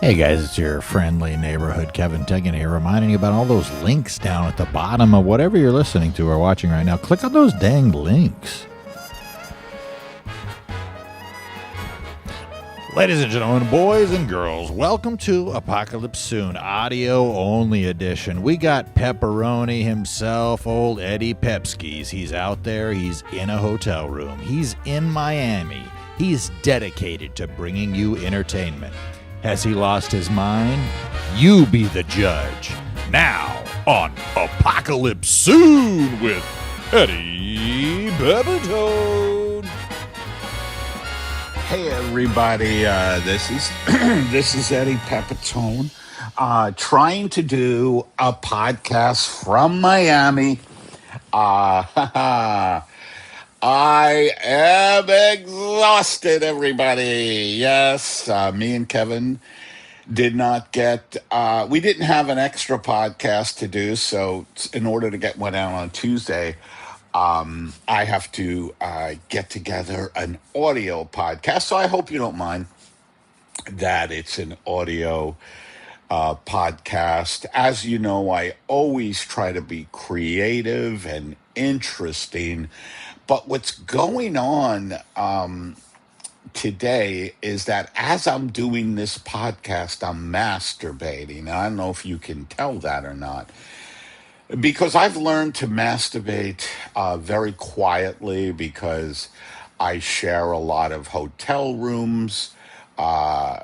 Hey guys, it's your friendly neighborhood Kevin Tegan here, reminding you about all those links down at the bottom of whatever you're listening to or watching right now. Click on those dang links. Ladies and gentlemen, boys and girls, welcome to Apocalypse Soon, audio-only edition. We got Pepitone himself, old Eddie Pepskis. He's out there. He's in a hotel room. He's in Miami. He's dedicated to bringing you entertainment. Has he lost his mind? You be the judge. Now, on Apocalypse Soon with Eddie Pepitone. Hey everybody, this is this is Eddie Pepitone, trying to do a podcast from Miami. I am exhausted, everybody. Yes, me and Kevin did not get, we didn't have an extra podcast to do, so in order to get one out on Tuesday, I have to get together an audio podcast. So I hope you don't mind that it's an audio podcast. As you know, I always try to be creative and interesting. But what's going on today is that as I'm doing this podcast, I'm masturbating. I don't know if you can tell that or not. Because I've learned to masturbate very quietly because I share a lot of hotel rooms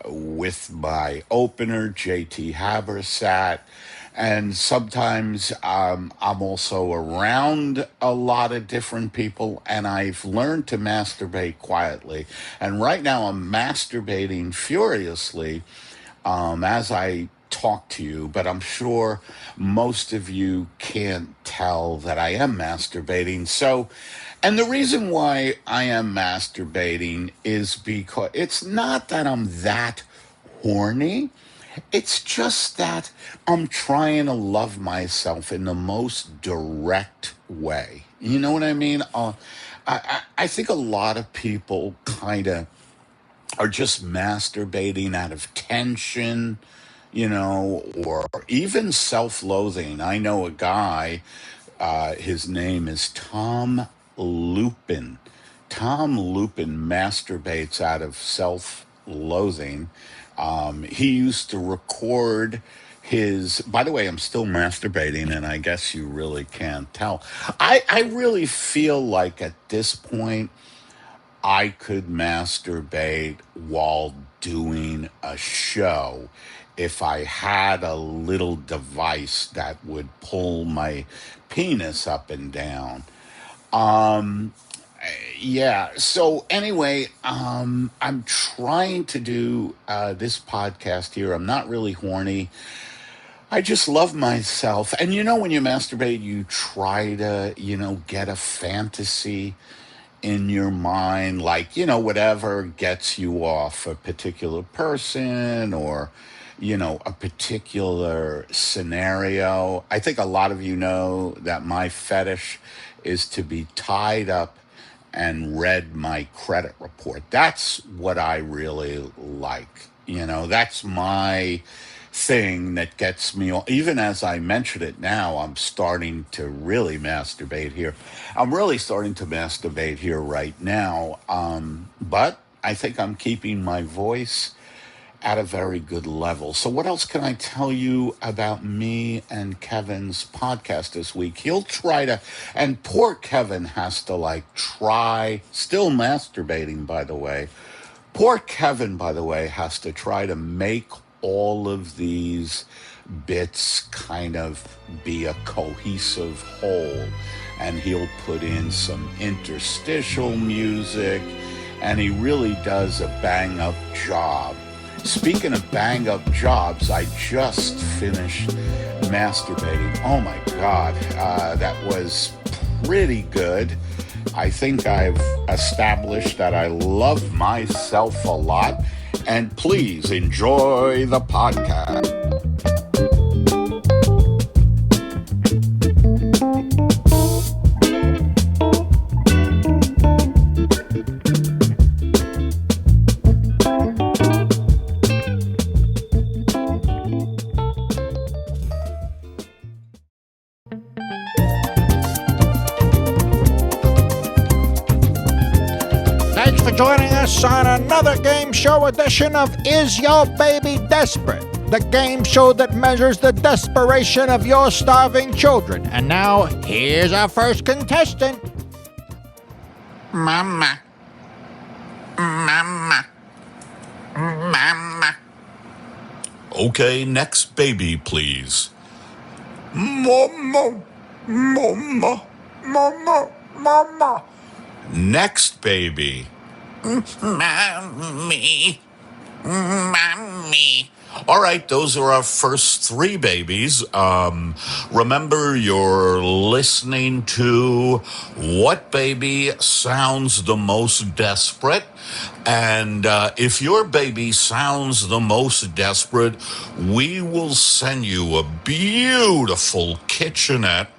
with my opener, JT Habersat. And sometimes I'm also around a lot of different people, and I've learned to masturbate quietly. And right now I'm masturbating furiously as I talk to you, but I'm sure most of you can't tell that I am masturbating. So, and the reason why I am masturbating is because it's not that I'm that horny. It's just that I'm trying to love myself in the most direct way. You know what I mean? I think a lot of people kind of are just masturbating out of tension, you know, or even self-loathing. I know a guy, his name is Tom Lupin. Tom Lupin masturbates out of self-loathing. He used to record his, by the way, I'm still masturbating, and I guess you really can't tell. I really feel like at this point, I could masturbate while doing a show if I had a little device that would pull my penis up and down. Yeah, so anyway, I'm trying to do this podcast here. I'm not really horny. I just love myself. And you know, when you masturbate, you try to, get a fantasy in your mind, like, whatever gets you off a particular person or, a particular scenario. I think a lot of you know that my fetish is to be tied up and read my credit report. That's what I really like. That's my thing that gets me, even as I mention it now, I'm starting to really masturbate here. I'm really starting to masturbate here right now. But I think I'm keeping my voice at a very good level. So what else can I tell you about me and Kevin's podcast this week? He'll try to, and poor Kevin has to try, still masturbating, by the way. Poor Kevin, by the way, has to try to make all of these bits kind of be a cohesive whole. And he'll put in some interstitial music, and he really does a bang-up job. Speaking of bang-up jobs, I just finished masturbating. Oh my God, that was pretty good. I think I've established that I love myself a lot. And please enjoy the podcast. us on another game show edition of Is Your Baby Desperate? The game show that measures the desperation of your starving children. And now, here's our first contestant. Mama. Mama. Mama. Okay, next baby, please. Mama. Mama. Mama. Mama. Next baby. Mommy. Mommy. All right, those are our first three babies. Remember, you're listening to what baby sounds the most desperate. And if your baby sounds the most desperate, we will send you a beautiful kitchenette.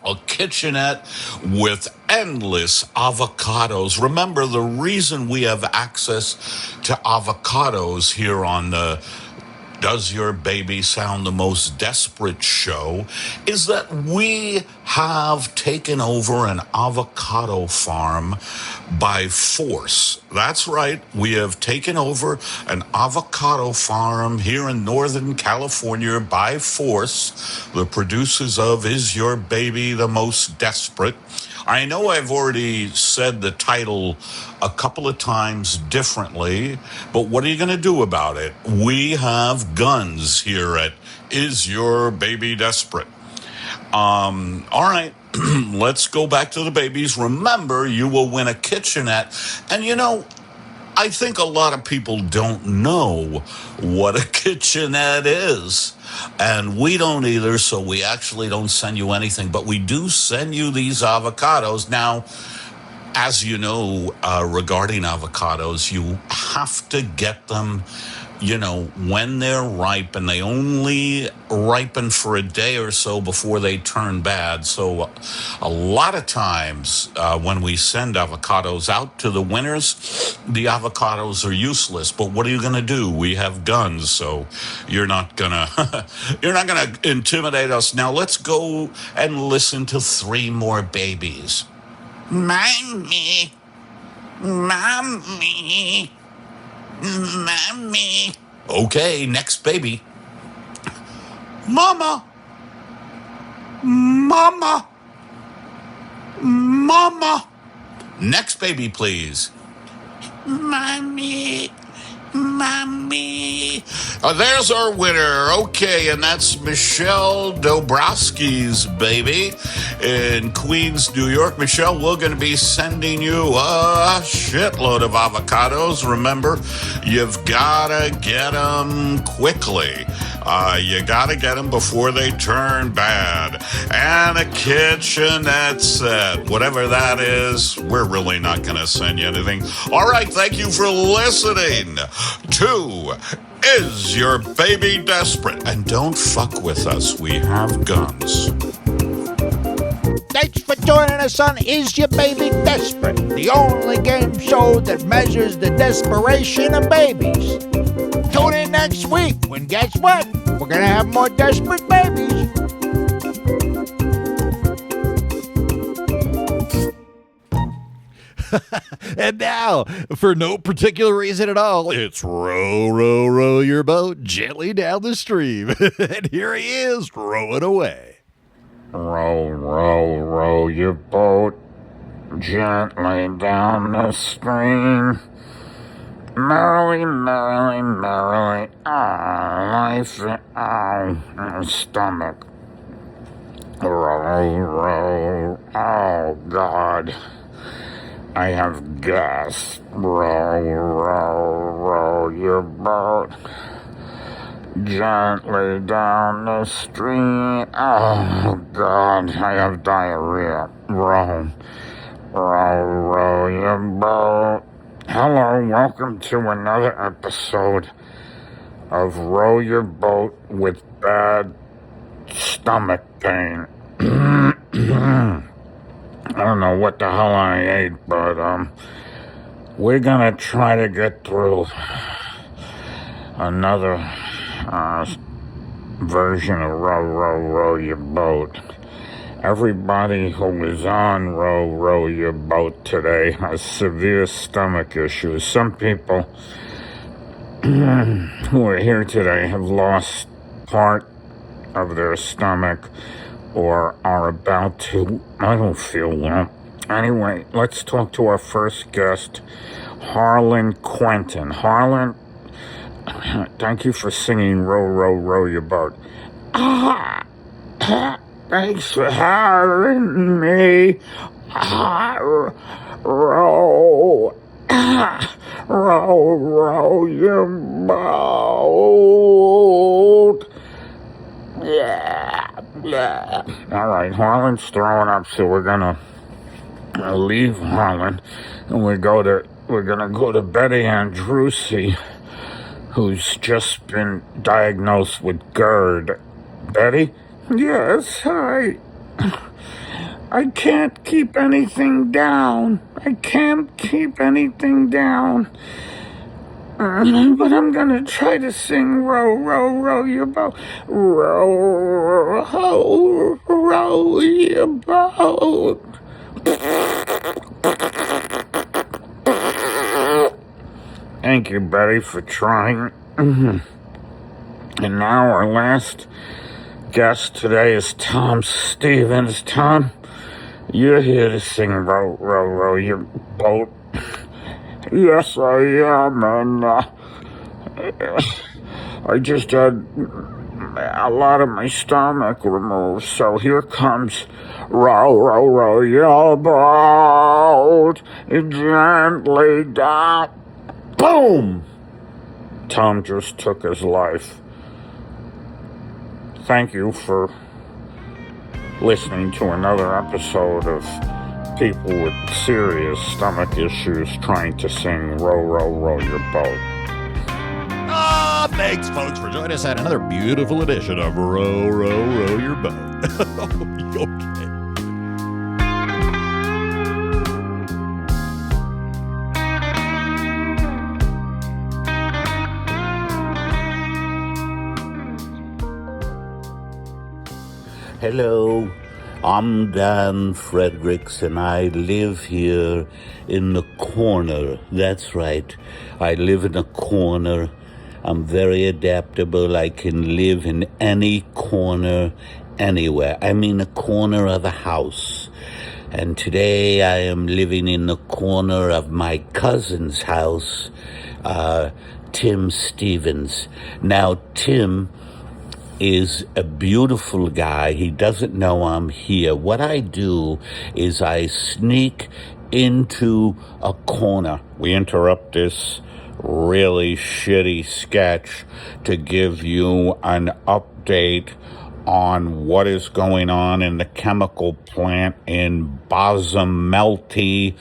A kitchenette with endless avocados. Remember, the reason we have access to avocados here on the Does Your Baby Sound the Most Desperate show is that we have taken over an avocado farm by force. That's right. We have taken over an avocado farm here in Northern California by force. The producers of Is Your Baby the Most Desperate? I know I've already said the title a couple of times differently, but what are you going to do about it? We have guns here at Is Your Baby Desperate? All right, let's go back to the babies. Remember, you will win a kitchenette. And you know, I think a lot of people don't know what a kitchenette is. And we don't either, so we actually don't send you anything. But we do send you these avocados. Now, as you know, regarding avocados, you have to get them, you know, when they're ripe, and they only ripen for a day or so before they turn bad. So a lot of times when we send avocados out to the winners, the avocados are useless. But what are you going to do? We have guns, so you're not gonna intimidate us. Now let's go and listen to three more babies. Mommy. Mommy. Mommy. Okay, next baby. Mama. Mama. Mama. Next baby, please. Mommy. Mommy. There's our winner. Okay, and that's Michelle Dobrowski's baby in Queens, New York. Michelle, we're going to be sending you a shitload of avocados. Remember, you've got to get them quickly. You got to get them before they turn bad. And a kitchenette set, whatever that is, we're really not going to send you anything. All right, thank you for listening to Is Your Baby Desperate? And don't fuck with us, we have guns. Thanks for joining us on Is Your Baby Desperate? The only game show that measures the desperation of babies. Tune in next week when, guess what? We're going to have more desperate babies. And now, for no particular reason at all, it's row, row, row your boat gently down the stream. And here he is, rowing away. Row, row, row your boat gently down the stream. Merrily, merrily, merrily. Life, my stomach. Row, row, oh God. I have gas. Row, row, row your boat gently down the stream. Oh God, I have diarrhea. Row, row, row your boat. Hello, welcome to another episode of Row Your Boat with Bad Stomach Pain. I don't know what the hell I ate, but we're gonna try to get through another version of Row, Row, Row Your Boat. Everybody who was on Row Your Boat today has severe stomach issues. Some people who are here today have lost part of their stomach or are about to. I don't feel well. Anyway, let's talk to our first guest, Harlan Quentin. Harlan, thank you for singing Row Your Boat. Thanks for having me. Row your boat. Yeah. All right, Harlan's throwing up, so we're gonna leave Harlan, and we're gonna go to Betty Andrucci, who's just been diagnosed with GERD. Betty? Yes, I can't keep anything down. But I'm gonna try to sing Row Your Boat. Row Your Boat. Thank you, Betty, for trying. And now our last guest today is Tom Stevens. Tom, you're here to sing Row Your Boat. Yes, I am, and I just had a lot of my stomach removed, so here comes Row Your Boat gently down. Boom! Tom just took his life. Thank you for listening to another episode of people with serious stomach issues trying to sing Row Your Boat. Thanks, folks, for joining us at another beautiful edition of Row Your Boat. Okay. Hello, I'm Dan Fredericks, and I live here in the corner. That's right, I live in a corner. I'm very adaptable. I can live in any corner, anywhere. I mean, a corner of a house. And today I am living in the corner of my cousin's house, Tim Stevens. Now, Tim is a beautiful guy. He doesn't know I'm here. What I do is I sneak into a corner. We interrupt this really shitty sketch to give you an update on what is going on in the chemical plant in Bazamelty,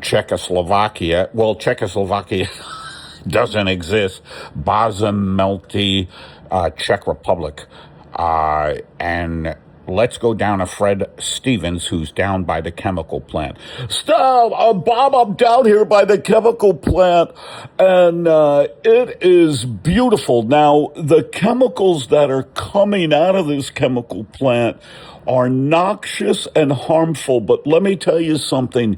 Czechoslovakia. Well, Czechoslovakia doesn't exist. Bazamelty, Czech Republic. And let's go down to Fred Stevens, who's down by the chemical plant. Stop! Bob, I'm down here by the chemical plant, and it is beautiful. Now, the chemicals that are coming out of this chemical plant are noxious and harmful, but let me tell you something.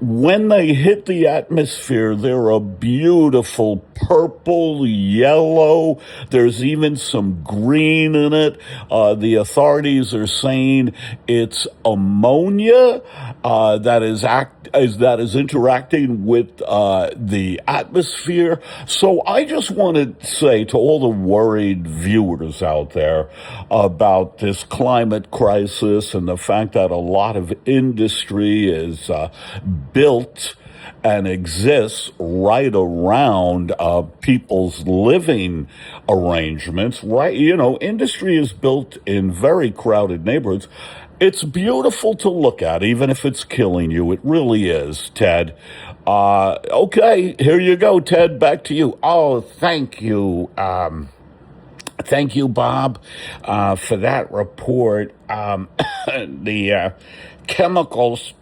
When they hit the atmosphere, they're a beautiful purple, yellow. There's even some green in it. The authorities are saying it's ammonia that is interacting with the atmosphere. So I just want to say to all the worried viewers out there about this climate crisis and the fact that a lot of industry is built and exists right around people's living arrangements, right? You know, industry is built in very crowded neighborhoods. It's beautiful to look at, even if it's killing you. It really is, Ted. Okay, here you go, Ted. Back to you. Oh, thank you. Thank you, Bob, for that report. The chemicals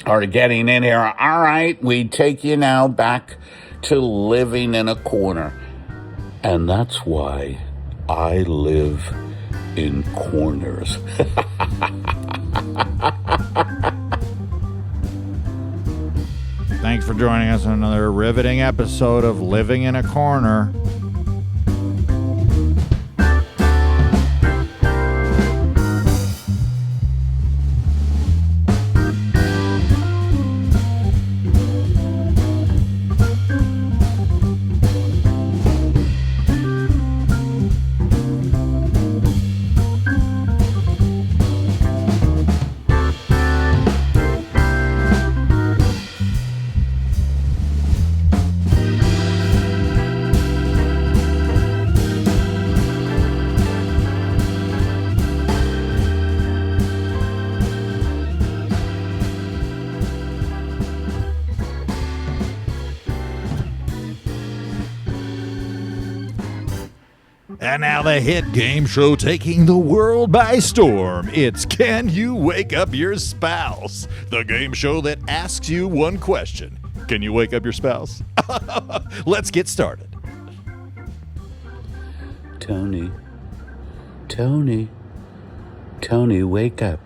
are getting in here. All right, we take you now back to living in a corner. And that's why I live in corners. Thanks for joining us on another riveting episode of Living in a Corner. And now the hit game show taking the world by storm. It's Can You Wake Up Your Spouse? The game show that asks you one question. Can you wake up your spouse? Let's get started. Tony, wake up.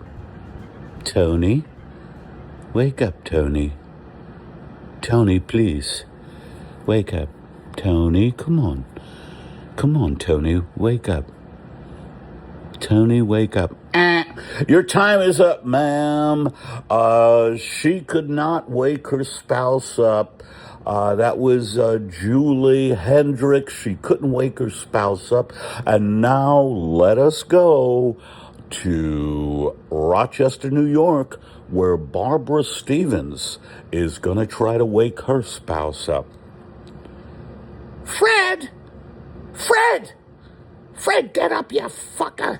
Tony, wake up, Tony. Tony, please, wake up. Tony, come on. Come on, Tony, wake up. Tony, wake up. Your time is up, ma'am. She could not wake her spouse up. That was Julie Hendricks. She couldn't wake her spouse up. And now let us go to Rochester, New York, where Barbara Stevens is going to try to wake her spouse up. Fred, get up, you fucker.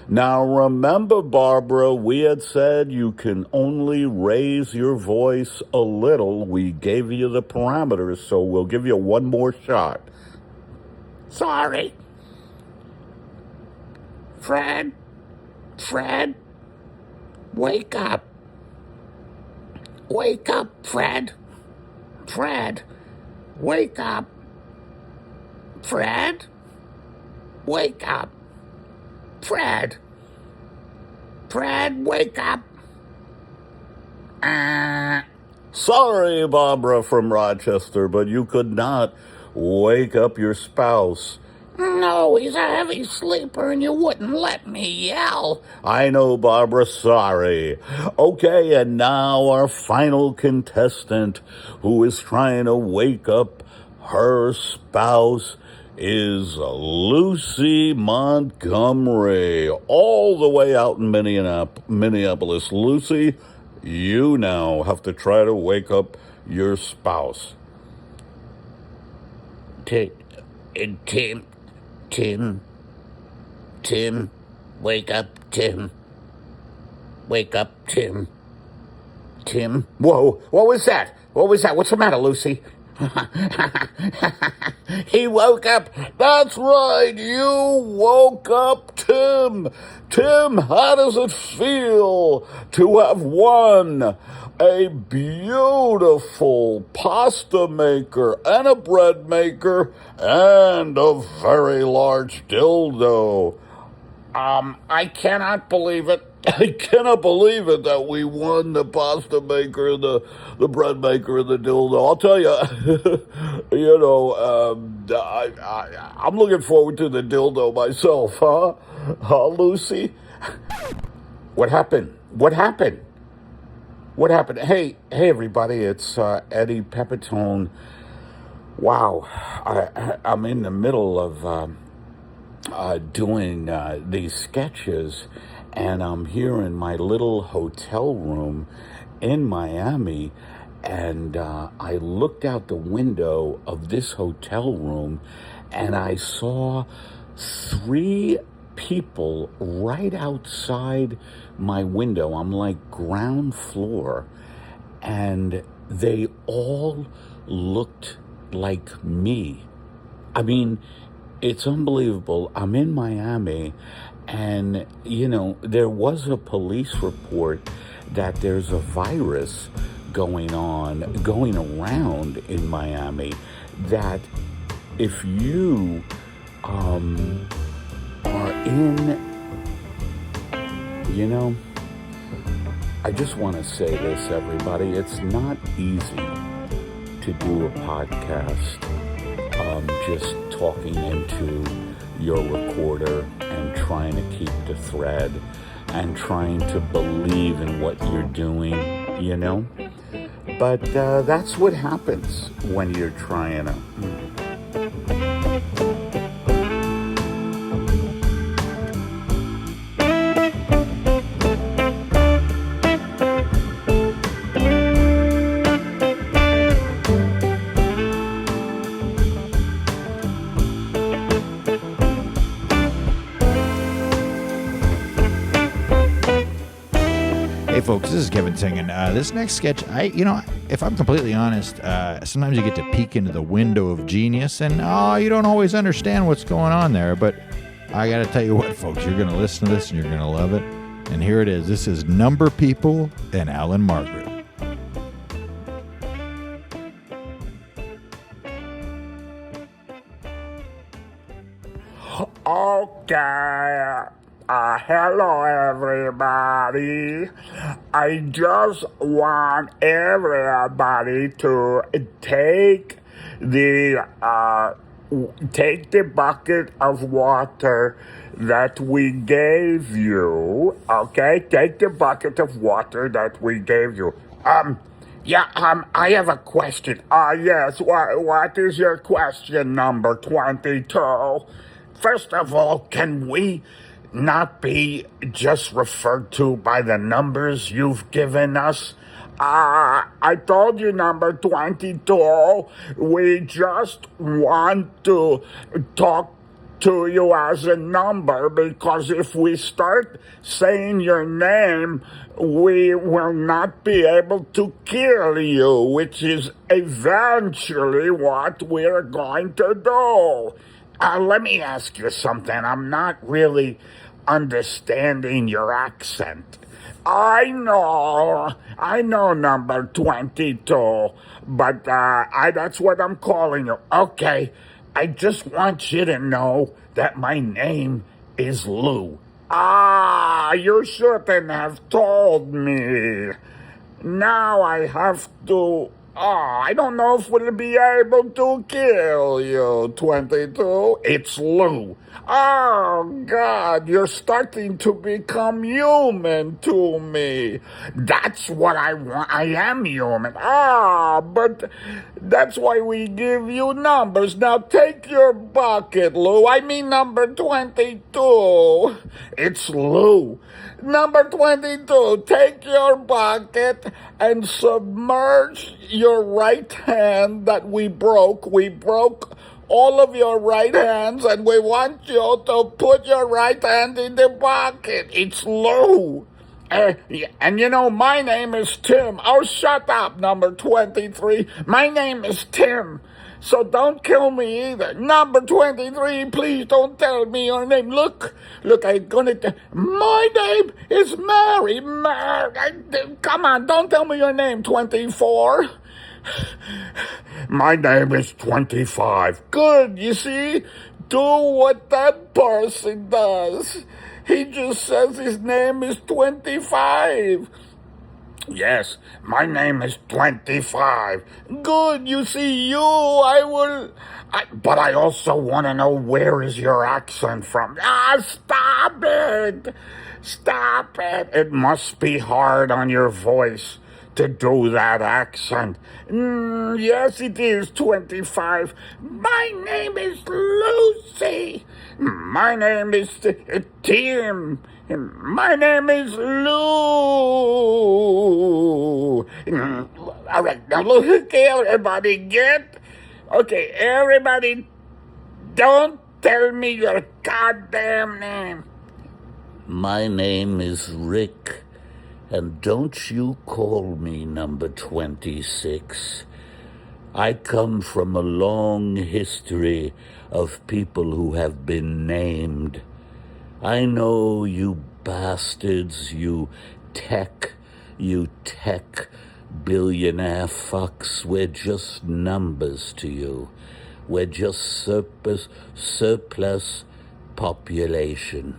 Now remember, Barbara, we had said you can only raise your voice a little. We gave you the parameters, so we'll give you one more shot. Sorry. Fred, wake up. Wake up, Fred, wake up. Fred, wake up. Fred, wake up. Sorry, Barbara from Rochester, but you could not wake up your spouse. No, he's a heavy sleeper and you wouldn't let me yell. I know, Barbara, sorry. Okay, and now our final contestant who is trying to wake up her spouse is Lucy Montgomery, all the way out in Minneapolis. Lucy, you now have to try to wake up your spouse. Tim, wake up, Tim. Wake up, Tim. Tim, whoa, what was that? What's the matter, Lucy? He woke up. That's right, you woke up Tim. Tim, how does it feel to have won a beautiful pasta maker and a bread maker and a very large dildo? I cannot believe it. I cannot believe it that we won the pasta maker, the bread maker, and the dildo. I'll tell you, I'm looking forward to the dildo myself, huh? Huh, Lucy? What happened? Hey, everybody, it's Eddie Pepitone. Wow, I'm in the middle of doing these sketches, and I'm here in my little hotel room in Miami, and I looked out the window of this hotel room, and I saw 3 people right outside my window. I'm like ground floor, and they all looked like me. I mean, it's unbelievable. I'm in Miami, and, there was a police report that there's a virus going around in Miami, that if you are in, I just want to say this, everybody. It's not easy to do a podcast just talking into your recorder and trying to keep the thread and trying to believe in what you're doing, But that's what happens when you're trying to... Hey folks, this is Kevin singing. This next sketch, if I'm completely honest, sometimes you get to peek into the window of genius, and you don't always understand what's going on there. But I got to tell you what, folks, you're going to listen to this and you're going to love it. And here it is. This is Number People and Alan Margaret. Okay. Hello, everybody. I just want everybody to take the bucket of water that we gave you. Okay, take the bucket of water that we gave you. I have a question. Yes. What is your question, number 22? First of all, can we not be just referred to by the numbers you've given us? I told you, number 22, we just want to talk to you as a number, because if we start saying your name, we will not be able to kill you, which is eventually what we're going to do. Let me ask you something. I'm not really understanding your accent. I know, number 22, but that's what I'm calling you. Okay, I just want you to know that my name is Lou. You shouldn't have told me. Now I have to... I don't know if we'll be able to kill you, 22. It's Lou. Oh, God, you're starting to become human to me. That's what I want. I am human. But that's why we give you numbers. Now take your bucket, Lou. I mean number 22. It's Lou. Number 22, take your bucket and submerge your right hand that we broke. We broke all of your right hands, and we want you to put your right hand in the bucket. It's Lou. And my name is Tim. Oh, shut up, number 23. My name is Tim. So don't kill me either. Number 23, please don't tell me your name. Look, I'm gonna... My name is Mary. Come on, don't tell me your name, 24. My name is 25. Good, you see? Do what that person does. He just says his name is 25. Yes, my name is 25. Good, you see, but I also want to know, where is your accent from? Stop it! Stop it! It must be hard on your voice to do that accent. Yes, it is, 25. My name is Lucy. My name is Tim. My name is Lou. All right, now look, okay, everybody, okay, everybody, don't tell me your goddamn name. My name is Rick, and don't you call me number 26. I come from a long history of people who have been named. I know you bastards, you tech billionaire fucks, we're just numbers to you. We're just surplus population.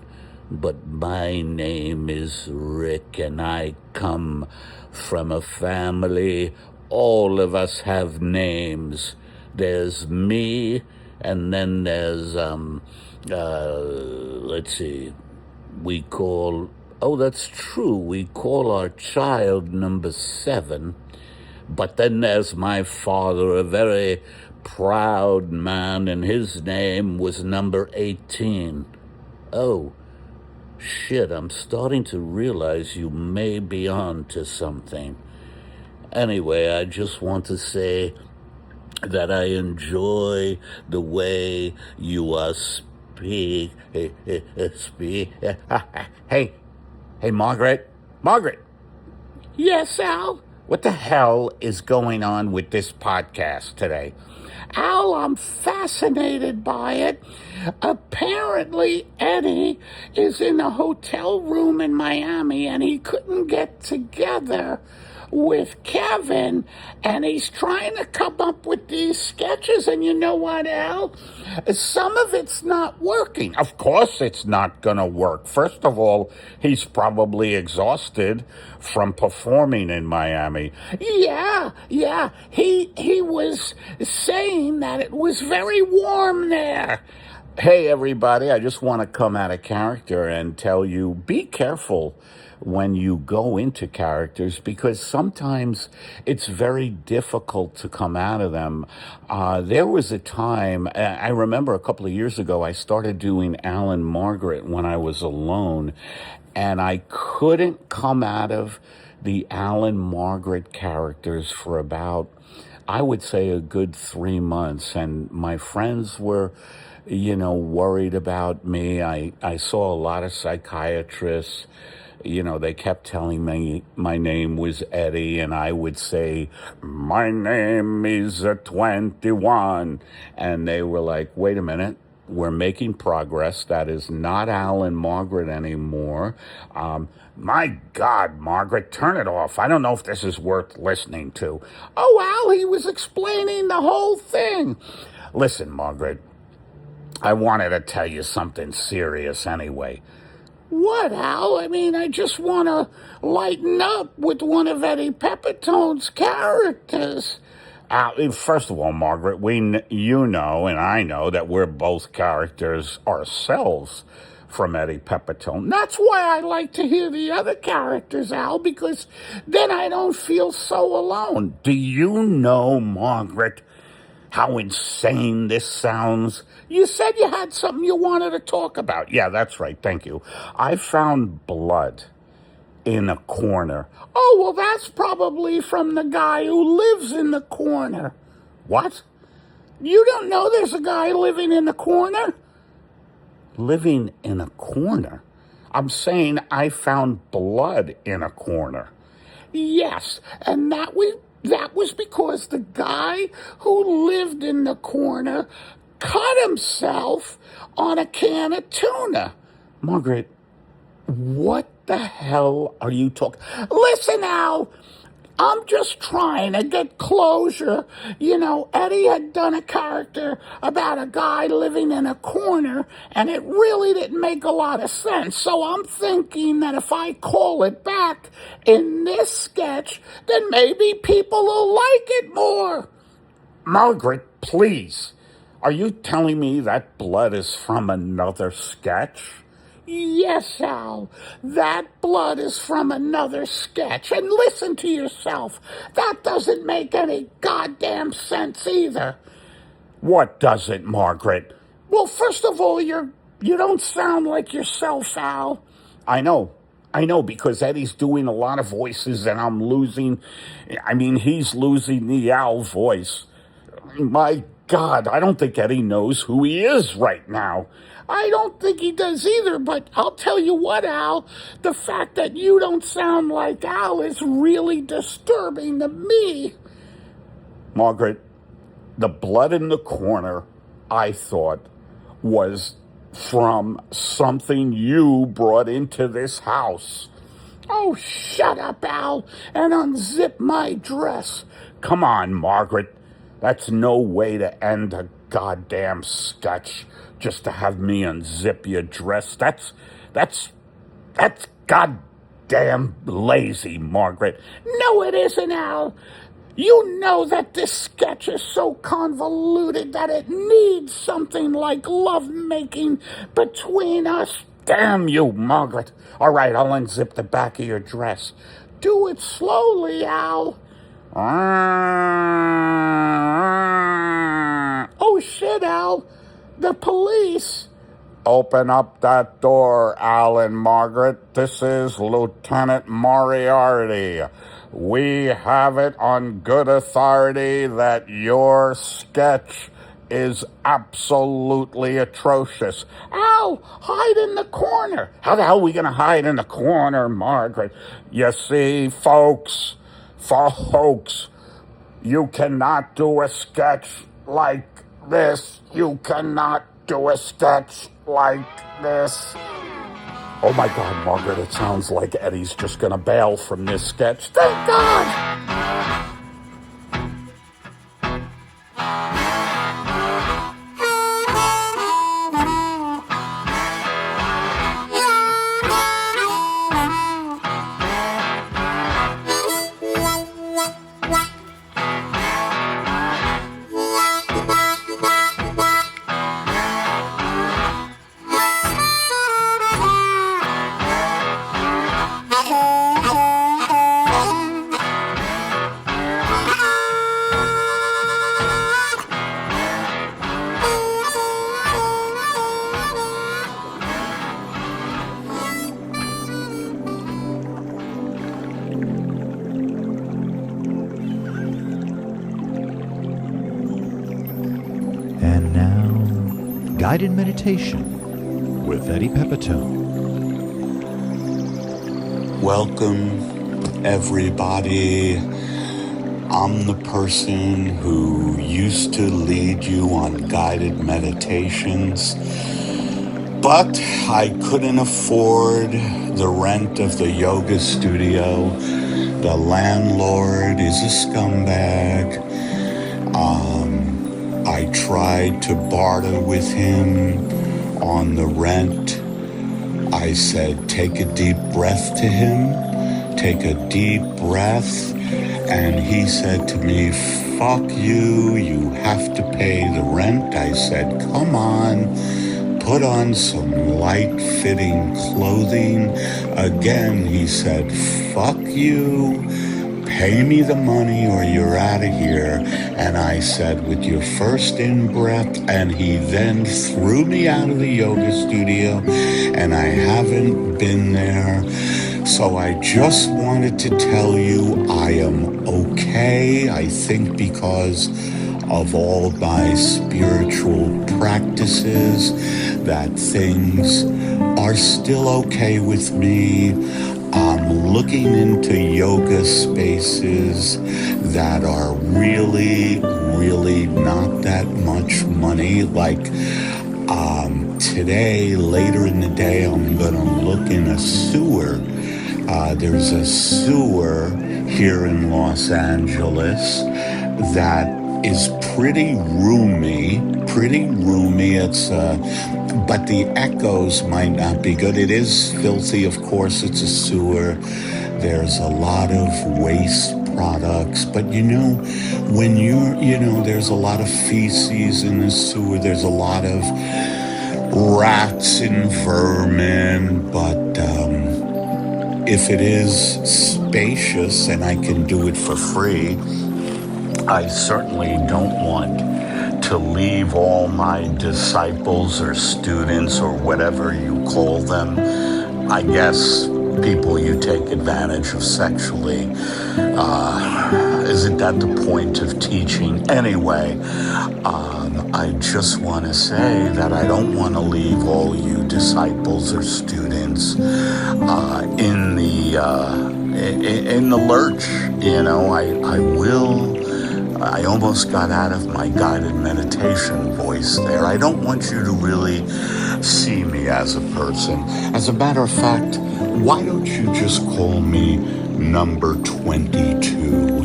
But my name is Rick, and I come from a family. All of us have names. There's me, and then there's, let's see, that's true, we call our child number 7. But then there's my father, a very proud man, and his name was number 18. Oh, shit, I'm starting to realize you may be on to something. Anyway, I just want to say that I enjoy the way you are speak. Hey, Margaret. Margaret. Yes, Al? What the hell is going on with this podcast today? Al, I'm fascinated by it. Apparently, Eddie is in a hotel room in Miami, and he couldn't get together with Kevin, and he's trying to come up with these sketches, and you know what, Al? Some of it's not working. Of course it's not gonna work. First of all, he's probably exhausted from performing in Miami. Yeah, he was saying that it was very warm there. Hey, everybody, I just want to come out of character and tell you, be careful when you go into characters, because sometimes it's very difficult to come out of them. There was a time, I remember a couple of years ago, I started doing Allen Margaret when I was alone, and I couldn't come out of the Allen Margaret characters for about, I would say, a good 3 months, and my friends were worried about me. I saw a lot of psychiatrists. They kept telling me my name was Eddie, and I would say, my name is 21. And they were like, wait a minute, we're making progress. That is not Allen Margaret anymore. My God, Margaret, turn it off. I don't know if this is worth listening to. Oh, Al, he was explaining the whole thing. Listen, Margaret, I wanted to tell you something serious anyway. What, Al? I mean, I just want to lighten up with one of Eddie Pepitone's characters. First of all, Margaret, you know and I know that we're both characters ourselves from Eddie Pepitone. That's why I like to hear the other characters, Al, because then I don't feel so alone. Do you know, Margaret, how insane this sounds? You said you had something you wanted to talk about. Yeah, that's right. Thank you. I found blood in a corner. Oh, well, that's probably from the guy who lives in the corner. What? You don't know there's a guy living in the corner? Living in a corner? I'm saying I found blood in a corner. Yes, and that was because the guy who lived in the corner cut himself on a can of tuna. Margaret, what the hell are you talking? Listen, Al, I'm just trying to get closure. Eddie had done a character about a guy living in a corner, and it really didn't make a lot of sense. So I'm thinking that if I call it back in this sketch, then maybe people will like it more. Margaret, please. Are you telling me that blood is from another sketch? Yes, Al, that blood is from another sketch. And listen to yourself. That doesn't make any goddamn sense either. What doesn't, Margaret? Well, first of all, you don't sound like yourself, Al. I know, because Eddie's doing a lot of voices and he's losing the Al voice. My God, I don't think Eddie knows who he is right now. I don't think he does either, but I'll tell you what, Al, the fact that you don't sound like Al is really disturbing to me. Margaret, the blood in the corner, I thought, was from something you brought into this house. Oh, shut up, Al, and unzip my dress. Come on, Margaret. That's no way to end a goddamn sketch just to have me unzip your dress. That's goddamn lazy, Margaret. No, it isn't, Al. You know that this sketch is so convoluted that it needs something like lovemaking between us. Damn you, Margaret. All right, I'll unzip the back of your dress. Do it slowly, Al. Oh, shit, Al. The police. Open up that door, Allen, Margaret. This is Lieutenant Moriarty. We have it on good authority that your sketch is absolutely atrocious. Al, hide in the corner. How the hell are we going to hide in the corner, Margaret? You see, folks, you cannot do a sketch like this. You cannot do a sketch like this. Oh my God, Margaret, it sounds like Eddie's just gonna bail from this sketch. Thank God! And now, guided meditation with Eddie Pepitone. Welcome, everybody. I'm the person who used to lead you on guided meditations, but I couldn't afford the rent of the yoga studio. The landlord is a scumbag. I tried to barter with him on the rent. I said, take a deep breath to him, take a deep breath. And he said to me, fuck you, you have to pay the rent. I said, come on, put on some light-fitting clothing. Again, he said, fuck you, pay me the money or you're out of here. And I said, with your first in-breath, and he then threw me out of the yoga studio, and I haven't been there. So I just wanted to tell you I am okay. I think because of all my spiritual practices, that things are still okay with me. I'm looking into yoga spaces that are really, really not that much money. Like today, later in the day, I'm going to look in a sewer. There's a sewer here in Los Angeles that is pretty roomy. It's but the echoes might not be good. It is filthy, of course. It's a sewer. There's a lot of waste products, but when there's a lot of feces in the sewer. There's a lot of rats and vermin, but if it is spacious and I can do it for free, I certainly don't want to leave all my disciples or students or whatever you call them. I guess people you take advantage of sexually. Isn't that the point of teaching? Anyway, I just want to say that I don't want to leave all you disciples or students in the lurch. I almost got out of my guided meditation voice there. I don't want you to really see me as a person. As a matter of fact, why don't you just call me number 22?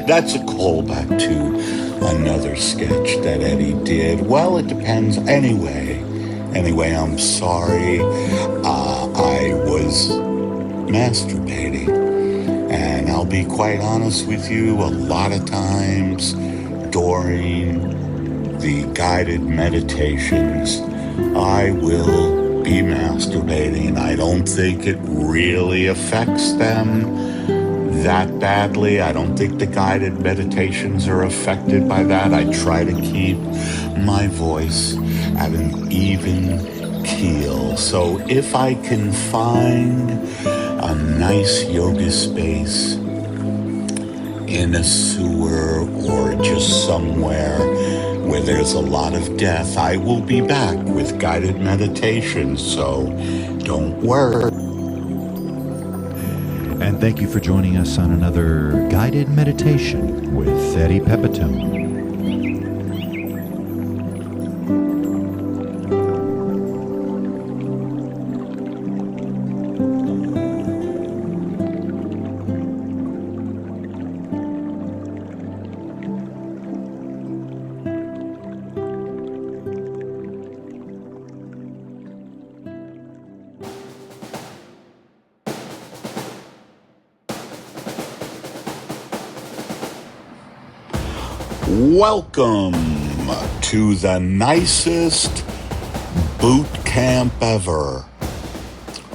That's a callback to another sketch that Eddie did. Well, it depends. Anyway, I'm sorry. I was masturbating. And I'll be quite honest with you, a lot of times during the guided meditations, I will be masturbating. I don't think it really affects them that badly. I don't think the guided meditations are affected by that. I try to keep my voice at an even keel. So if I can find a nice yoga space in a sewer or just somewhere where there's a lot of death, I will be back with guided meditation. So don't worry. And thank you for joining us on another guided meditation with Eddie Pepitone. Welcome to the nicest boot camp ever.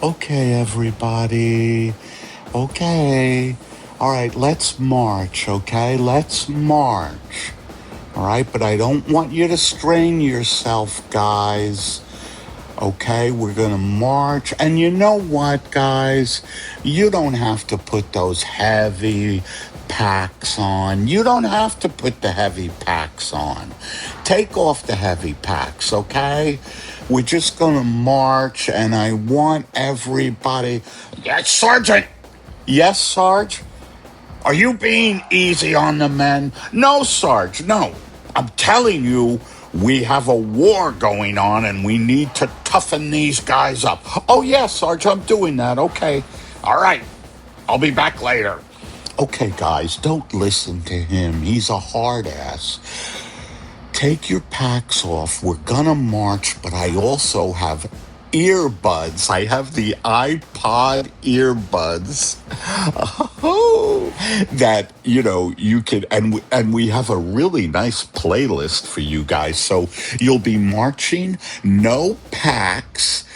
Okay, everybody. Okay. All right, let's march, okay? Let's march. All right, but I don't want you to strain yourself, guys. Okay, we're gonna march. And you know what, guys? You don't have to put those heavy packs on. You don't have to put the heavy packs on. Take off the heavy packs, okay? We're just gonna march, and I want everybody... Yes, Sergeant! Yes, Sarge? Are you being easy on the men? No, Sarge, no. I'm telling you, we have a war going on, and we need to toughen these guys up. Oh, yeah, Sarge, I'm doing that. Okay. All right. I'll be back later. Okay, guys, don't listen to him. He's a hard ass. Take your packs off. We're gonna march, but I also have earbuds. I have the iPod earbuds that, you can, and we have a really nice playlist for you guys. So you'll be marching, no packs,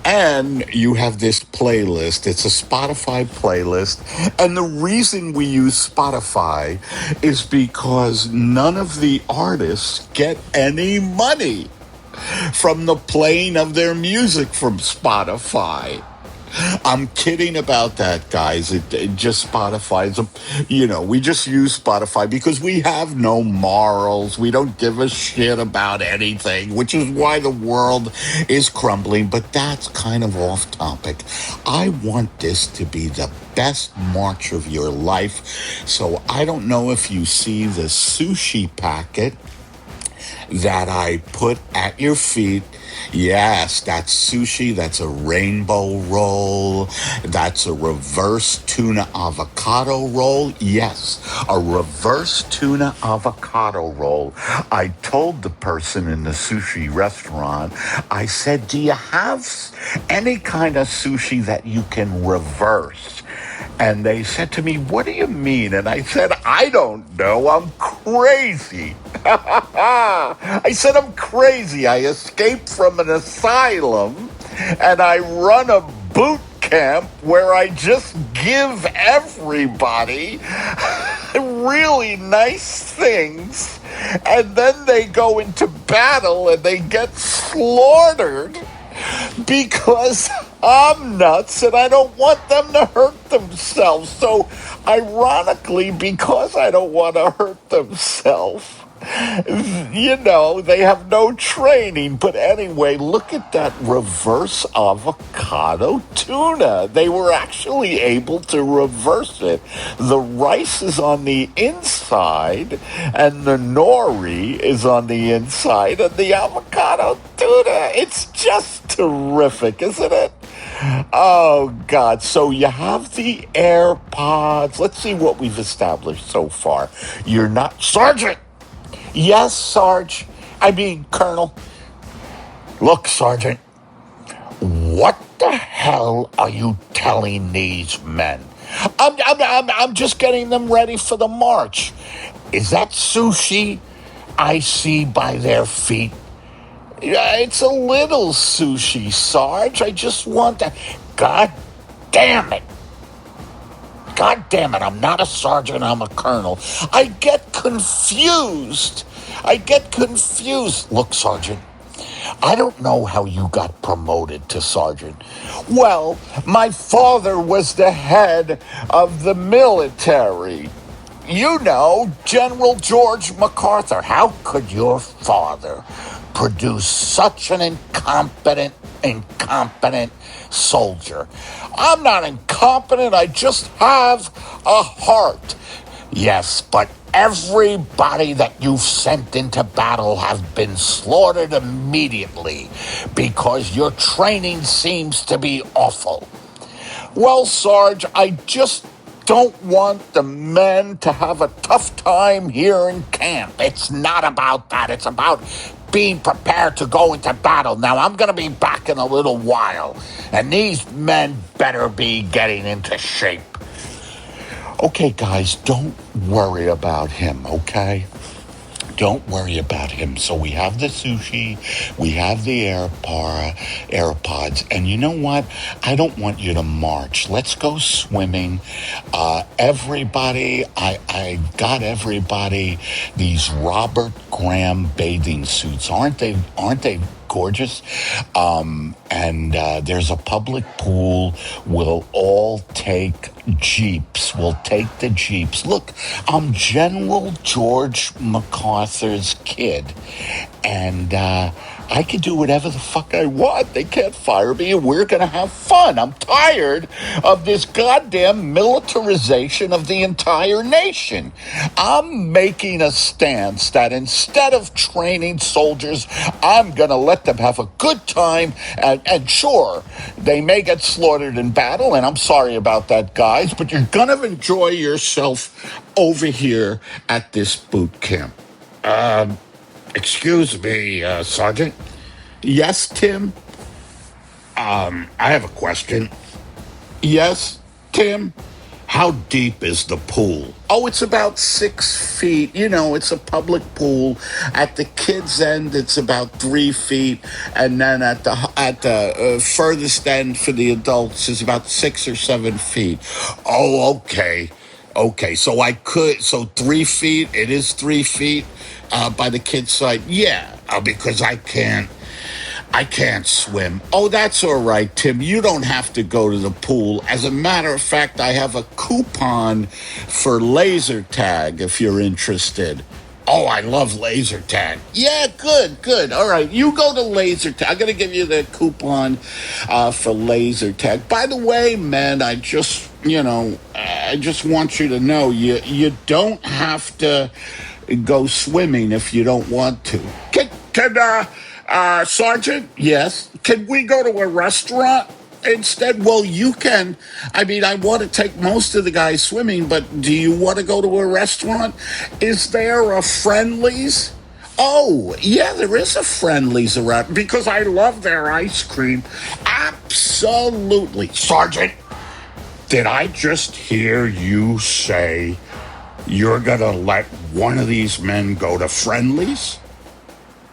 and you have this playlist. It's a Spotify playlist. And the reason we use Spotify is because none of the artists get any money from the playing of their music from Spotify. I'm kidding about that, guys. It just Spotify's, we just use Spotify because we have no morals. We don't give a shit about anything, which is why the world is crumbling. But that's kind of off topic. I want this to be the best march of your life. So I don't know if you see the sushi packet that I put at your feet. Yes, that's sushi. That's a rainbow roll. That's a reverse tuna avocado roll. Yes, a reverse tuna avocado roll. I told the person in the sushi restaurant, I said, do you have any kind of sushi that you can reverse? And they said to me, what do you mean? And I said, I don't know. I'm crazy. I said, I'm crazy. I escaped from an asylum and I run a boot camp where I just give everybody really nice things. And then they go into battle and they get slaughtered because I'm nuts and I don't want them to hurt themselves. So, ironically, because I don't want to hurt themselves, they have no training. But anyway, look at that reverse avocado tuna. They were actually able to reverse it. The rice is on the inside, and the nori is on the inside, and the avocado tuna. It's just terrific, isn't it? Oh, God. So you have the AirPods. Let's see what we've established so far. You're not... Sergeant! Yes, Sarge. I mean, Colonel. Look, Sergeant, what the hell are you telling these men? I'm just getting them ready for the march. Is that sushi I see by their feet? Yeah, it's a little sushi, Sarge. I just want that. God damn it. God damn it, I'm not a sergeant, I'm a colonel. I get confused. Look, Sergeant, I don't know how you got promoted to sergeant. Well, my father was the head of the military. You know, General George MacArthur. How could your father produce such an incompetent soldier? I'm not incompetent, I just have a heart. Yes, but everybody that you've sent into battle have been slaughtered immediately because your training seems to be awful. Well, Sarge, I just don't want the men to have a tough time here in camp. It's not about that. It's about being prepared to go into battle. Now, I'm going to be back in a little while, and these men better be getting into shape. Okay, guys, don't worry about him, okay? Don't worry about him. So we have the sushi, we have the AirPods, and you know what? I don't want you to march. Let's go swimming. Everybody, I got everybody these Robert Graham bathing suits. Aren't they gorgeous? And there's a public pool. We'll all take Jeeps. We'll take the Jeeps. Look, I'm General George MacArthur's kid. And I can do whatever the fuck I want. They can't fire me, and we're going to have fun. I'm tired of this goddamn militarization of the entire nation. I'm making a stance that instead of training soldiers, I'm going to let them have a good time. And sure, they may get slaughtered in battle, and I'm sorry about that, guys, but you're going to enjoy yourself over here at this boot camp. Excuse me, Sergeant? Yes, Tim? I have a question. Yes, Tim? How deep is the pool? Oh, it's about 6 feet. You know, it's a public pool. At the kids' end, it's about 3 feet, and then at the furthest end for the adults is about 6 or 7 feet. Oh, okay. Okay, so 3 feet. It is 3 feet by the kids' side. Yeah, because I can't swim. Oh, that's all right, Tim. You don't have to go to the pool. As a matter of fact, I have a coupon for laser tag if you're interested. Oh, I love laser tag. Yeah, good. All right, you go to laser tag. I'm going to give you the coupon for laser tag. By the way, man, I just want you to know you don't have to go swimming if you don't want to. Sergeant? Yes? Can we go to a restaurant instead? Well, you can. I mean, I want to take most of the guys swimming, but do you want to go to a restaurant? Is there a Friendlies? Oh, yeah, there is a Friendlies around because I love their ice cream. Absolutely. Sergeant, did I just hear you say you're going to let one of these men go to Friendlies?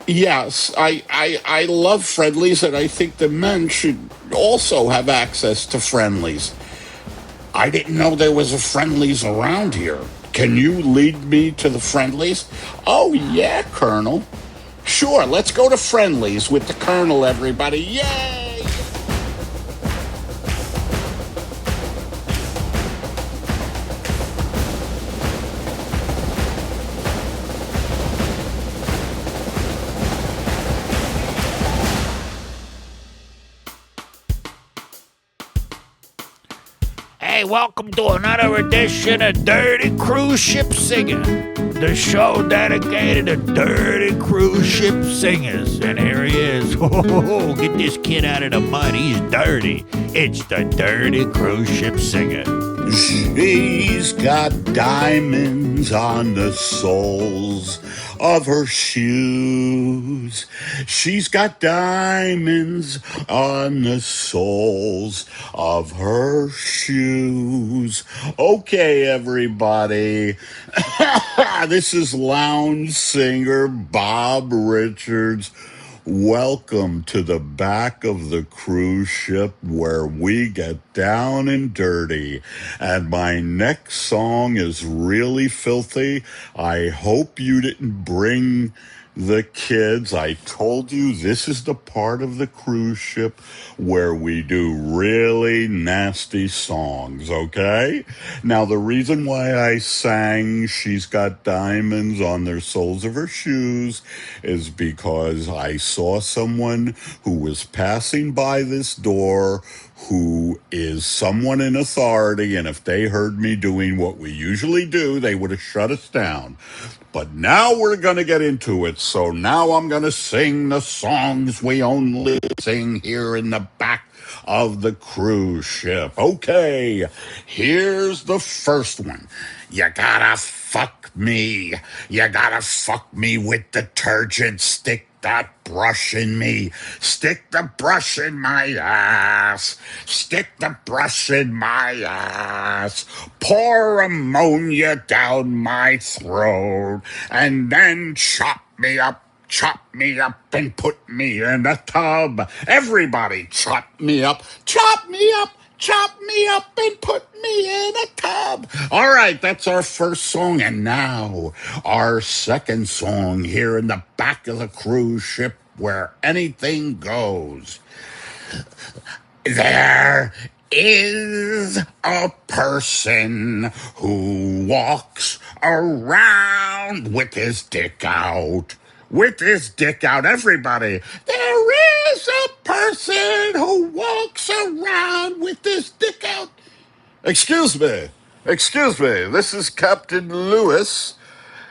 Yes, I love Friendlies, and I think the men should also have access to Friendlies. I didn't know there was a Friendlies around here. Can you lead me to the Friendlies? Oh, yeah, Colonel. Sure, let's go to Friendlies with the Colonel, everybody. Yay! Hey, welcome to another edition of Dirty Cruise Ship Singing, the show dedicated to dirty cruise ship singers. And here he is. Oh, get this kid out of the mud. He's dirty. It's the Dirty Cruise Ship Singer. She's got diamonds on the soles of her shoes. She's got diamonds on the soles of her shoes. Okay, everybody. This is lounge singer Bob Richards. Welcome to the back of the cruise ship where we get down and dirty. And my next song is really filthy. I hope you didn't bring the kids. I told you this is the part of the cruise ship where we do really nasty songs, okay? Now, the reason why I sang She's Got Diamonds on Their Soles of Her Shoes is because I saw someone who was passing by this door who is someone in authority, and if they heard me doing what we usually do, they would have shut us down. But now we're going to get into it. So now I'm going to sing the songs we only sing here in the back of the cruise ship. Okay, here's the first one. You gotta fuck me. You gotta fuck me with detergent. Stick that brush in me. Stick the brush in my ass. Stick the brush in my ass. Pour ammonia down my throat. And then chop me up and put me in a tub. Everybody chop me up and put me in a tub. All right, that's our first song. And now our second song here in the back of the cruise ship where anything goes. There is a person who walks around with his dick out. With his dick out, everybody. There is a person who walks around with his dick out. Excuse me. This is Captain Lewis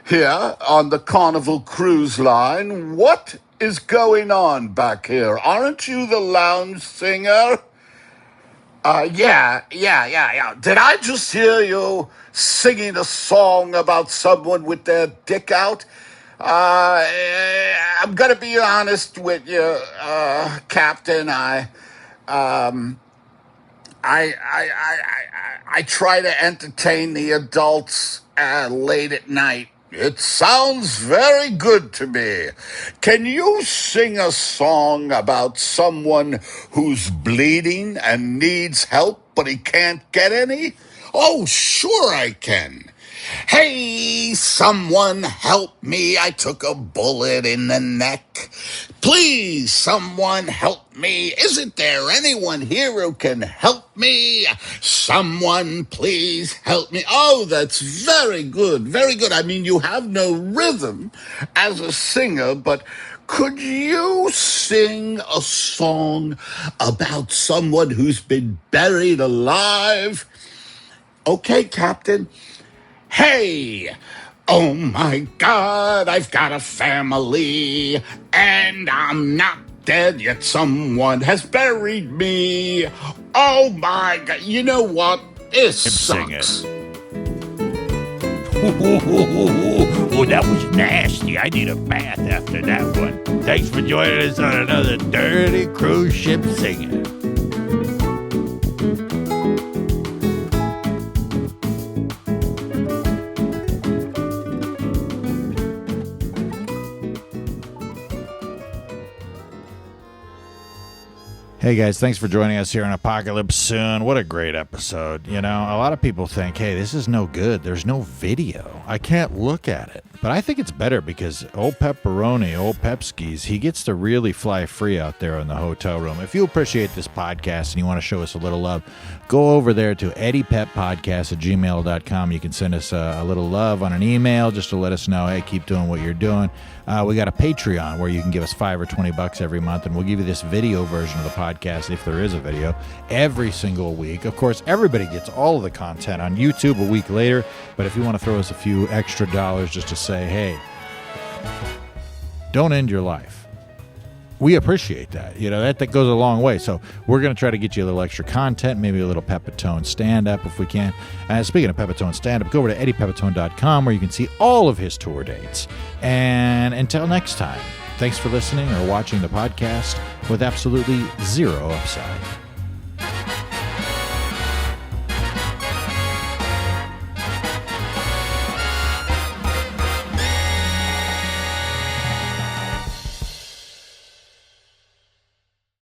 here on the Carnival Cruise Line. What is going on back here? Aren't you the lounge singer? Yeah. Did I just hear you singing a song about someone with their dick out? I'm gonna be honest with you, Captain. I try to entertain the adults late at night. It sounds very good to me. Can you sing a song about someone who's bleeding and needs help, but he can't get any? Oh, sure I can. Hey, someone help me. I took a bullet in the neck. Please, someone help me. Isn't there anyone here who can help me? Someone please help me. Oh, that's very good. Very good. I mean, you have no rhythm as a singer, but could you sing a song about someone who's been buried alive? Okay, Captain. Hey, oh my God, I've got a family, and I'm not dead yet. Someone has buried me. Oh my God, you know what? This sucks. Oh, that was nasty. I need a bath after that one. Thanks for joining us on another Dirty Cruise Ship Singing. Hey guys, thanks for joining us here on Apocalypse Soon. What a great episode. You know, a lot of people think, hey, this is no good. There's no video. I can't look at it. But I think it's better because old Pepperoni, old Pepskis, he gets to really fly free out there in the hotel room. If you appreciate this podcast and you want to show us a little love, go over there to eddiepeppodcast@gmail.com. You can send us a little love on an email just to let us know, hey, keep doing what you're doing. We got a Patreon where you can give us $5 or $20 every month, and we'll give you this video version of the podcast, if there is a video, every single week. Of course, everybody gets all of the content on YouTube a week later, but if you want to throw us a few extra dollars just to say, hey, don't end your life. we appreciate that. That goes a long way. So we're going to try to get you a little extra content, maybe a little Pepitone stand-up if we can. And speaking of Pepitone stand-up, go over to eddiepepitone.com where you can see all of his tour dates. And until next time, thanks for listening or watching the podcast with absolutely zero upside.